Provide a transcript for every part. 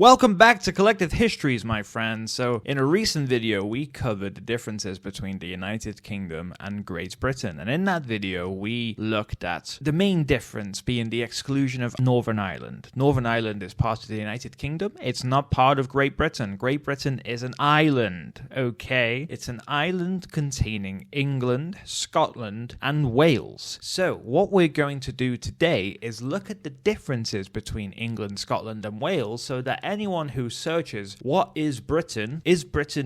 Welcome back to Collective Histories, my friends. So, in a recent video, we covered the differences between the United Kingdom and Great Britain. And in that video, we looked at the main difference being the exclusion of Northern Ireland. Northern Ireland is part of the United Kingdom. It's not part of Great Britain. Great Britain is an island, okay? It's an island containing England, Scotland, and Wales. So, what we're going to do today is look at the differences between England, Scotland, and Wales so that anyone who searches what is Britain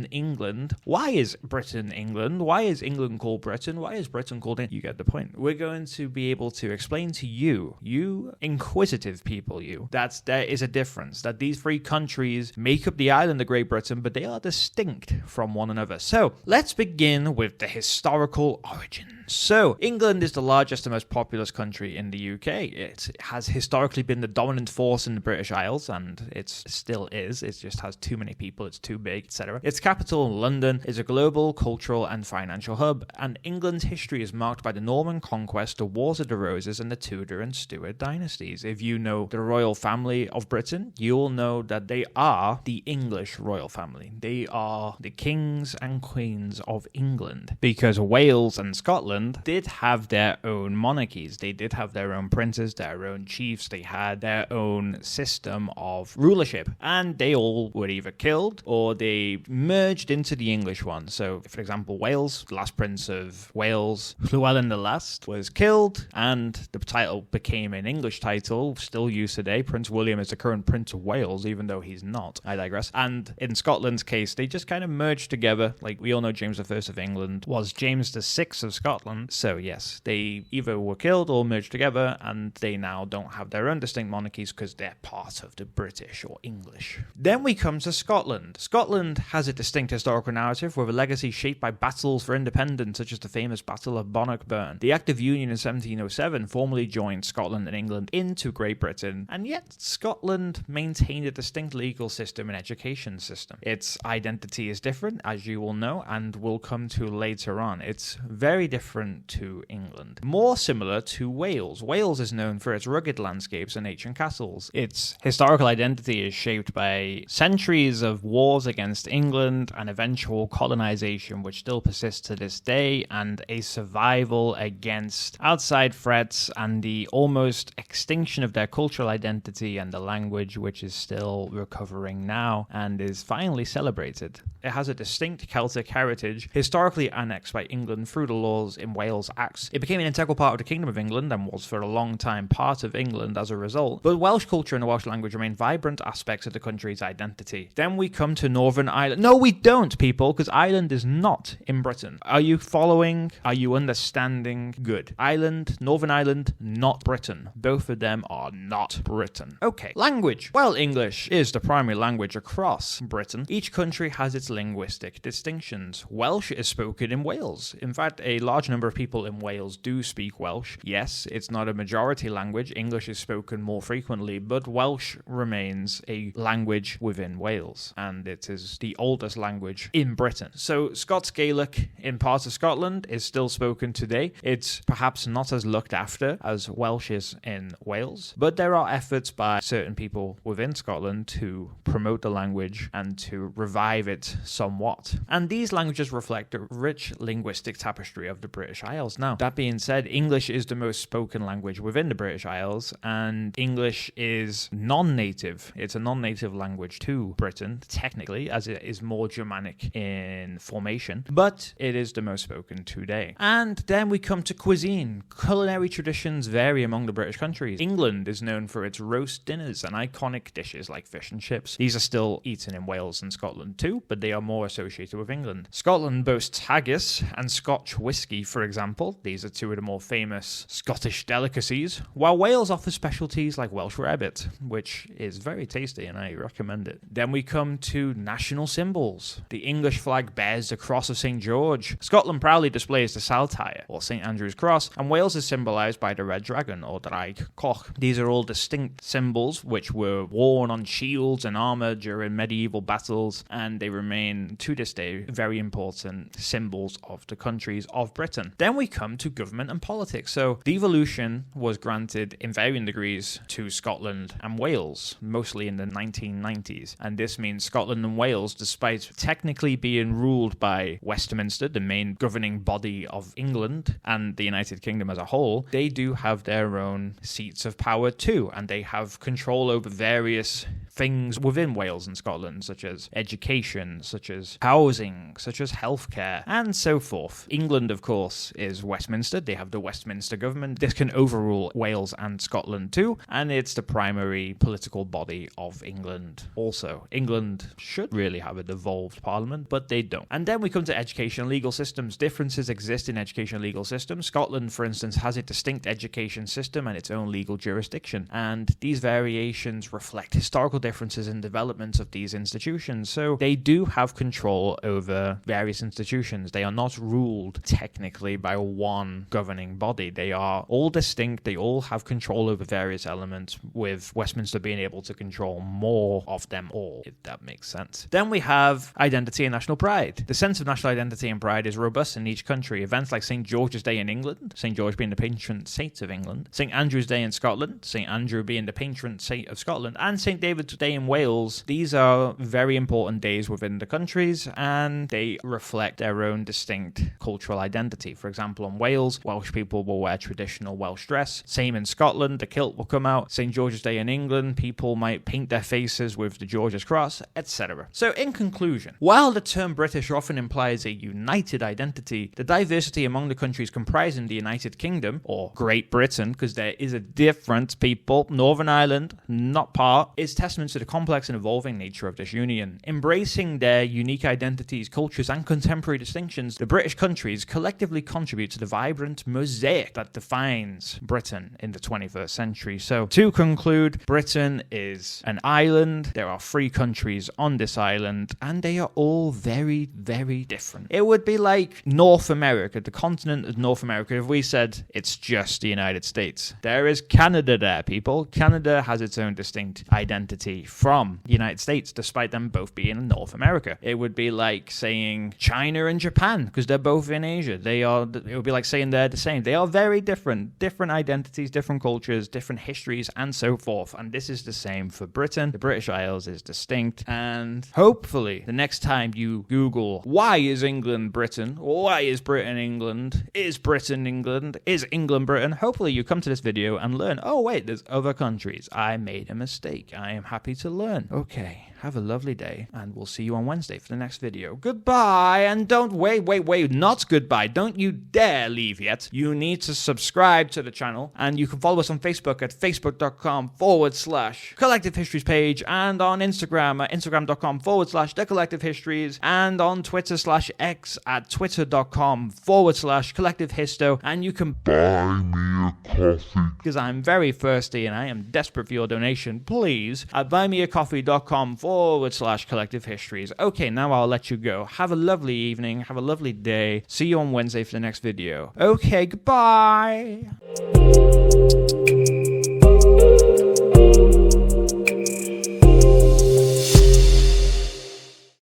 England, why is Britain England, why is England called Britain, why is Britain called England, you get the point. We're going to be able to explain to you inquisitive people, that there is a difference, that these three countries make up the island of Great Britain, but they are distinct from one another. So let's begin with the historical origins. So, England is the largest and most populous country in the UK. It has historically been the dominant force in the British Isles, and it still is. It just has too many people, it's too big, etc. Its capital, London, is a global cultural and financial hub, and England's history is marked by the Norman conquest, the Wars of the Roses, and the Tudor and Stuart dynasties. If you know the royal family of Britain, you'll know that they are the English royal family. They are the kings and queens of England, because Wales and Scotland did have their own monarchies. They did have their own princes, their own chiefs. They had their own system of rulership, and they all were either killed or they merged into the English one. So, for example, Wales, the last prince of Wales, Llewellyn the Last, was killed, and the title became an English title, still used today. Prince William is the current Prince of Wales, even though he's not. I digress. And in Scotland's case, they just kind of merged together. Like, we all know James I of England was James VI of Scotland. So yes, they either were killed or merged together, and they now don't have their own distinct monarchies because they're part of the British or English. Then we come to Scotland. Scotland has a distinct historical narrative with a legacy shaped by battles for independence, such as the famous Battle of Bannockburn. The Act of Union in 1707 formally joined Scotland and England into Great Britain, and yet Scotland maintained a distinct legal system and education system. Its identity is different, as you will know, and we'll come to later on. It's very different to England. More similar to Wales. Wales is known for its rugged landscapes and ancient castles. Its historical identity is shaped by centuries of wars against England and eventual colonization, which still persists to this day, and a survival against outside threats and the almost extinction of their cultural identity and the language, which is still recovering now and is finally celebrated. It has a distinct Celtic heritage, historically annexed by England through the laws in Wales Acts. It became an integral part of the Kingdom of England and was for a long time part of England as a result. But Welsh culture and the Welsh language remain vibrant aspects of the country's identity. Then we come to Northern Ireland. No, we don't, people, because Ireland is not in Britain. Are you following? Are you understanding? Good. Ireland, Northern Ireland, not Britain. Both of them are not Britain. Okay. Language. Well, English is the primary language across Britain. Each country has its linguistic distinctions. Welsh is spoken in Wales. In fact, a large number of people in Wales do speak Welsh. Yes, it's not a majority language. English is spoken more frequently, but Welsh remains a language within Wales, and it is the oldest language in Britain. So Scots Gaelic in parts of Scotland is still spoken today. It's perhaps not as looked after as Welsh is in Wales, but there are efforts by certain people within Scotland to promote the language and to revive it somewhat. And these languages reflect a rich linguistic tapestry of the British Isles. Now, that being said, English is the most spoken language within the British Isles, and English is non-native. It's a non-native language to Britain, technically, as it is more Germanic in formation, but it is the most spoken today. And then we come to cuisine. Culinary traditions vary among the British countries. England is known for its roast dinners and iconic dishes like fish and chips. These are still eaten in Wales and Scotland too, but they are more associated with England. Scotland boasts haggis and Scotch whisky, for example. These are two of the more famous Scottish delicacies, while Wales offers specialties like Welsh rarebit, which is very tasty and I recommend it. Then we come to national symbols. The English flag bears the cross of St. George. Scotland proudly displays the saltire, or St. Andrew's cross, and Wales is symbolised by the red dragon, or Draig Coch. These are all distinct symbols which were worn on shields and armour during medieval battles, and they remain remain to this day very important symbols of the countries of Britain. Then we come to government and politics. So devolution was granted in varying degrees to Scotland and Wales, mostly in the 1990s. And this means Scotland and Wales, despite technically being ruled by Westminster, the main governing body of England and the United Kingdom as a whole, they do have their own seats of power too, and they have control over various things within Wales and Scotland, such as education, such as housing, such as healthcare, and so forth. England, of course, is Westminster. They have the Westminster government. This can overrule Wales and Scotland too, and it's the primary political body of England also. England should really have a devolved parliament, but they don't. And then we come to education and legal systems. Differences exist in education and legal systems. Scotland, for instance, has a distinct education system and its own legal jurisdiction, and these variations reflect historical differences in development of these institutions. So they do have control over various institutions. They are not ruled technically by one governing body. They are all distinct. They all have control over various elements, with Westminster being able to control more of them all, if that makes sense. Then we have identity and national pride. The sense of national identity and pride is robust in each country. Events like St. George's Day in England, St. George being the patron saint of England, St. Andrew's Day in Scotland, St. Andrew being the patron saint of Scotland, and St. David's Day in Wales. These are very important days within the countries, and they reflect their own distinct cultural identity. For example, in Wales, Welsh people will wear traditional Welsh dress. Same in Scotland, the kilt will come out. St. George's Day in England, people might paint their faces with the George's cross, etc. So in conclusion, while the term British often implies a united identity, the diversity among the countries comprising the United Kingdom, or Great Britain, because there is a different people, Northern Ireland, not part, is testament to the complex and evolving nature of this union. Embracing their unique identities, cultures, and contemporary distinctions, the British countries collectively contribute to the vibrant mosaic that defines Britain in the 21st century. So, to conclude, Britain is an island. There are 3 countries on this island, and they are all very, very different. It would be like North America, the continent of North America, if we said it's just the United States. There is Canada there, people. Canada has its own distinct identity from the United States, despite them both being in North America. It would be like saying China and Japan, because they're both in Asia. It would be like saying they're the same. They are very different identities, different cultures, different histories, and so forth. And this is the same for Britain. The British Isles is distinct, and hopefully the next time you Google, why is England Britain? Why is Britain England? Is Britain England? Is England Britain? Hopefully you come to this video and learn, oh wait, there's other countries. I made a mistake. I am happy to learn. Okay. Have a lovely day, and we'll see you on Wednesday for the next video. Goodbye, and don't wait, not goodbye. Don't you dare leave yet. You need to subscribe to the channel, and you can follow us on Facebook at facebook.com/Collective Histories page, and on Instagram at instagram.com/The Collective Histories, and on Twitter/X at twitter.com/Collective Histo, and you can buy me a coffee, because I'm very thirsty and I am desperate for your donation. Please, at buymeacoffee.com/Collective Histories. Okay, now I'll let you go. Have a lovely evening. Have a lovely day. See you on Wednesday for the next video. Okay, goodbye.